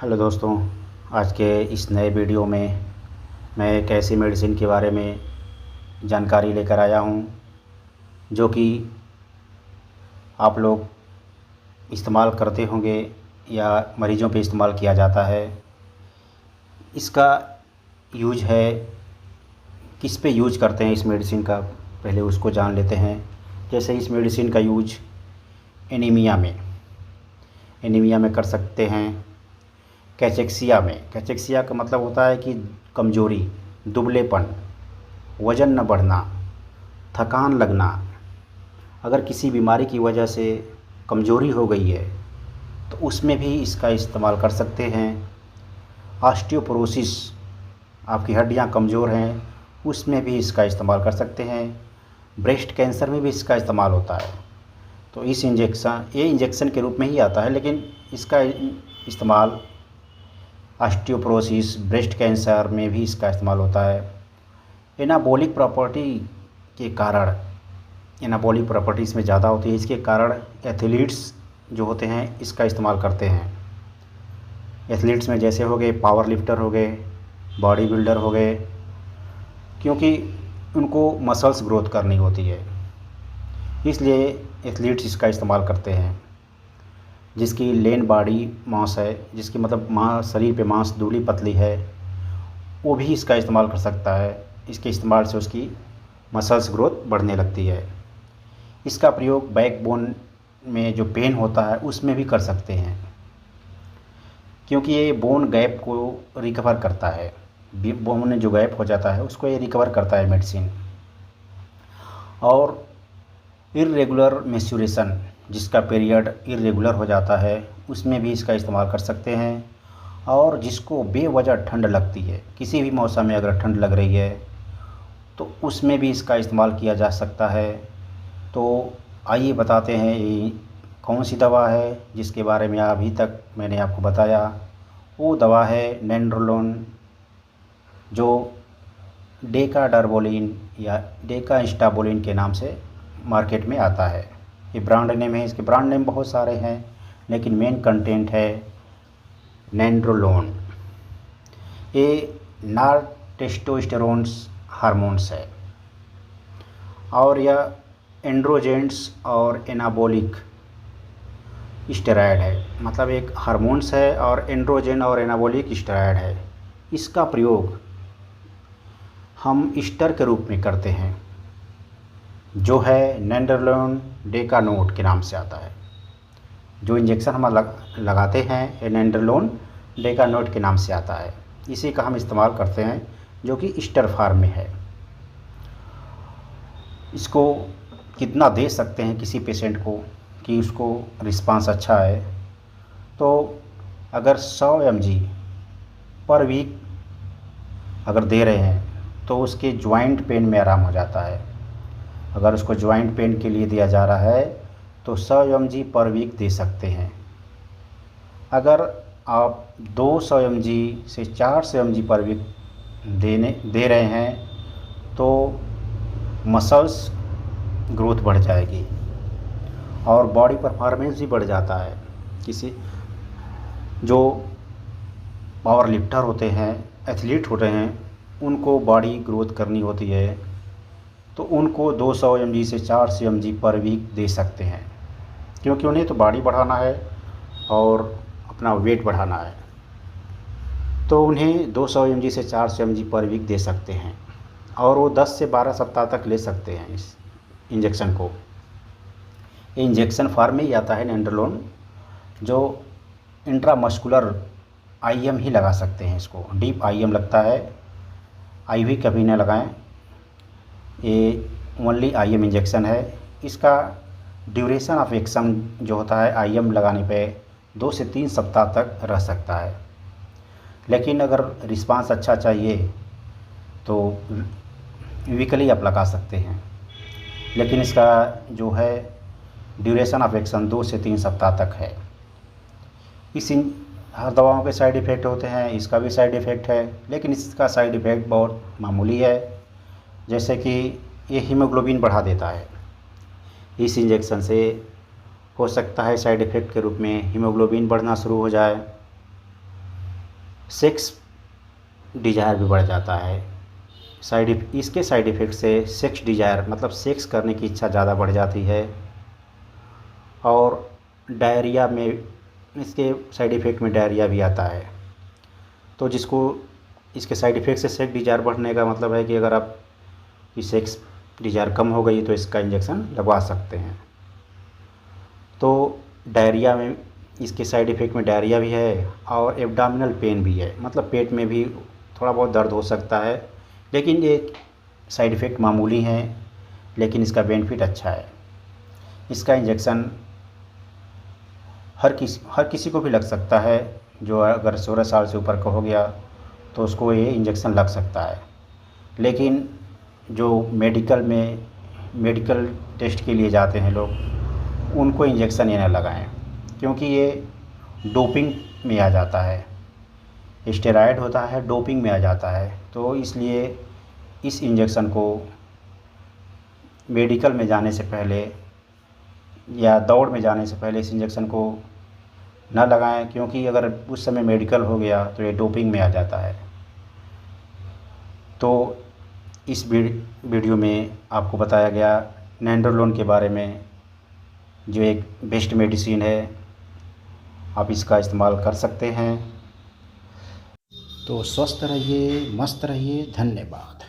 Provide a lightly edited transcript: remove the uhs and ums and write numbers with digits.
Hello दोस्तों। आज के इस नए वीडियो में मैं एक ऐसी मेडिसिन के बारे में जानकारी लेकर आया हूं जो कि आप लोग इस्तेमाल करते होंगे या मरीज़ों पे इस्तेमाल किया जाता है। इसका यूज है, किस पे यूज करते हैं इस मेडिसिन का, पहले उसको जान लेते हैं। जैसे इस मेडिसिन का यूज एनीमिया में कर सकते हैं। कैचेक्सिया का मतलब होता है कि कमज़ोरी, दुबलेपन, वज़न न बढ़ना, थकान लगना। अगर किसी बीमारी की वजह से कमज़ोरी हो गई है तो उसमें भी इसका इस्तेमाल कर सकते हैं। ऑस्टियोपोरोसिस, आपकी हड्डियां कमज़ोर हैं, उसमें भी इसका इस्तेमाल कर सकते हैं। ब्रेस्ट कैंसर में भी इसका इस्तेमाल होता है। तो ये इंजेक्शन के रूप में ही आता है, लेकिन इसका इस्तेमाल ऑस्टियोपोरोसिस, ब्रेस्ट कैंसर में भी इसका इस्तेमाल होता है। एनाबॉलिक प्रॉपर्टी के कारण, एनाबॉलिक प्रॉपर्टी इसमें ज़्यादा होती है, इसके कारण एथलीट्स जो होते हैं इसका इस्तेमाल करते हैं। एथलीट्स में जैसे हो गए पावर लिफ्टर हो गए, बॉडी बिल्डर हो गए, क्योंकि उनको मसल्स ग्रोथ करनी होती है, इसलिए एथलीट्स इसका इस्तेमाल करते हैं। जिसकी लेन बॉडी मास है, जिसकी मतलब मांस, शरीर पे मांस दुबली पतली है, वो भी इसका इस्तेमाल कर सकता है। इसके इस्तेमाल से उसकी मसल्स ग्रोथ बढ़ने लगती है। इसका प्रयोग बैकबोन में जो पेन होता है उसमें भी कर सकते हैं, क्योंकि ये बोन गैप को रिकवर करता है। बोन में जो गैप हो जाता है उसको ये रिकवर करता है मेडिसिन। और इर्रेगुलर मेंस्ट्रुएशन, जिसका पीरियड इर्रेगुलर हो जाता है, उसमें भी इसका इस्तेमाल कर सकते हैं। और जिसको बेवजह ठंड लगती है, किसी भी मौसम में अगर ठंड लग रही है तो उसमें भी इसका इस्तेमाल किया जा सकता है। तो आइए बताते हैं ये कौन सी दवा है जिसके बारे में अभी तक मैंने आपको बताया। वो दवा है नेंड्रोलोन, जो डेकाडर्बोलिन या डेकाइस्टाबोलिन के नाम से मार्केट में आता है। ये ब्रांड नेम है, इसके ब्रांड नेम बहुत सारे हैं, लेकिन मेन कंटेंट है नेंड्रोलोन। ये नॉन टेस्टोस्टेरोन्स हार्मोन्स है, और यह एंड्रोजेंट्स और एनाबॉलिक स्टेरॉयड है। मतलब एक हार्मोन्स है और एंड्रोजन और एनाबॉलिक स्टेरॉयड है। इसका प्रयोग हम ईस्टर के रूप में करते हैं, जो है नेंड्रोलोन डेकानोट के नाम से आता है। जो इंजेक्शन हम लगाते हैं ये नेंड्रोलोन डेकानोट के नाम से आता है। इसी का हम इस्तेमाल करते हैं, जो कि ईस्टर फार्म में है। इसको कितना दे सकते हैं किसी पेशेंट को कि उसको रिस्पांस अच्छा है, तो अगर 100 mg पर वीक अगर दे रहे हैं तो उसके जॉइंट पेन में आराम हो जाता है। अगर उसको जॉइंट पेन के लिए दिया जा रहा है तो 100 mg पर वीक दे सकते हैं। अगर आप 200 mg से 400 mg पर वीक दे रहे हैं तो मसल्स ग्रोथ बढ़ जाएगी और बॉडी परफॉर्मेंस भी बढ़ जाता है। किसी जो पावर लिफ्टर होते हैं, एथलीट होते हैं, उनको बॉडी ग्रोथ करनी होती है, तो उनको 200 mg से 400 mg पर वीक दे सकते हैं, क्योंकि उन्हें तो बॉडी बढ़ाना है और अपना वेट बढ़ाना है। तो उन्हें 200 mg से 400 mg पर वीक दे सकते हैं, और वो 10 से 12 सप्ताह तक ले सकते हैं इस इंजेक्शन को। ये इंजेक्शन फॉर्म में ही आता है नेंड्रोलोन, जो इंट्रामस्कुलर आईएम ही लगा सकते हैं। इसको डीप आईएम लगता है, आईवी कभी ना लगाएं। ये ओनली आईएम इंजेक्शन है। इसका ड्यूरेशन ऑफ एक्शन जो होता है आईएम लगाने पे 2 से 3 सप्ताह तक रह सकता है। लेकिन अगर रिस्पांस अच्छा चाहिए तो वीकली आप लगा सकते हैं, लेकिन इसका जो है ड्यूरेशन ऑफ एक्शन 2 से 3 सप्ताह तक है। हर दवाओं के साइड इफ़ेक्ट होते हैं, इसका भी साइड इफ़ेक्ट है, लेकिन इसका साइड इफ़ेक्ट बहुत मामूली है। जैसे कि ये हीमोग्लोबिन बढ़ा देता है। इस इंजेक्शन से हो सकता है साइड इफ़ेक्ट के रूप में हीमोग्लोबिन बढ़ना शुरू हो जाए। सेक्स डिज़ायर भी बढ़ जाता है। इसके साइड इफ़ेक्ट से सेक्स डिज़ायर मतलब सेक्स करने की इच्छा ज़्यादा बढ़ जाती है। और डायरिया में इसके साइड इफ़ेक्ट में डायरिया भी आता है। तो जिसको इसके साइड इफ़ेक्ट से सेक्स डिज़ायर बढ़ने का मतलब है कि अगर आप की सेक्स डिज़ायर कम हो गई तो इसका इंजेक्शन लगवा सकते हैं। तो डायरिया में इसके साइड इफ़ेक्ट में डायरिया भी है और एब्डोमिनल पेन भी है, मतलब पेट में भी थोड़ा बहुत दर्द हो सकता है, लेकिन ये साइड इफ़ेक्ट मामूली हैं, लेकिन इसका बेनिफिट अच्छा है। इसका इंजेक्शन हर किसी को भी लग सकता है। जो अगर 16 साल से ऊपर का हो गया तो उसको ये इंजेक्शन लग सकता है, लेकिन जो मेडिकल टेस्ट के लिए जाते हैं लोग, उनको इंजेक्शन ये ना लगाएं, क्योंकि ये डोपिंग में आ जाता है। स्टेरॉयड होता है, डोपिंग में आ जाता है। तो इसलिए इस इंजेक्शन को मेडिकल में जाने से पहले या दौड़ में जाने से पहले इस इंजेक्शन को ना लगाएं, क्योंकि अगर उस समय मेडिकल हो गया तो ये डोपिंग में आ जाता है। तो इस वीडियो में आपको बताया गया नैंड्रोलोन के बारे में, जो एक बेस्ट मेडिसिन है, आप इसका इस्तेमाल कर सकते हैं। तो स्वस्थ रहिए, मस्त रहिए। धन्यवाद।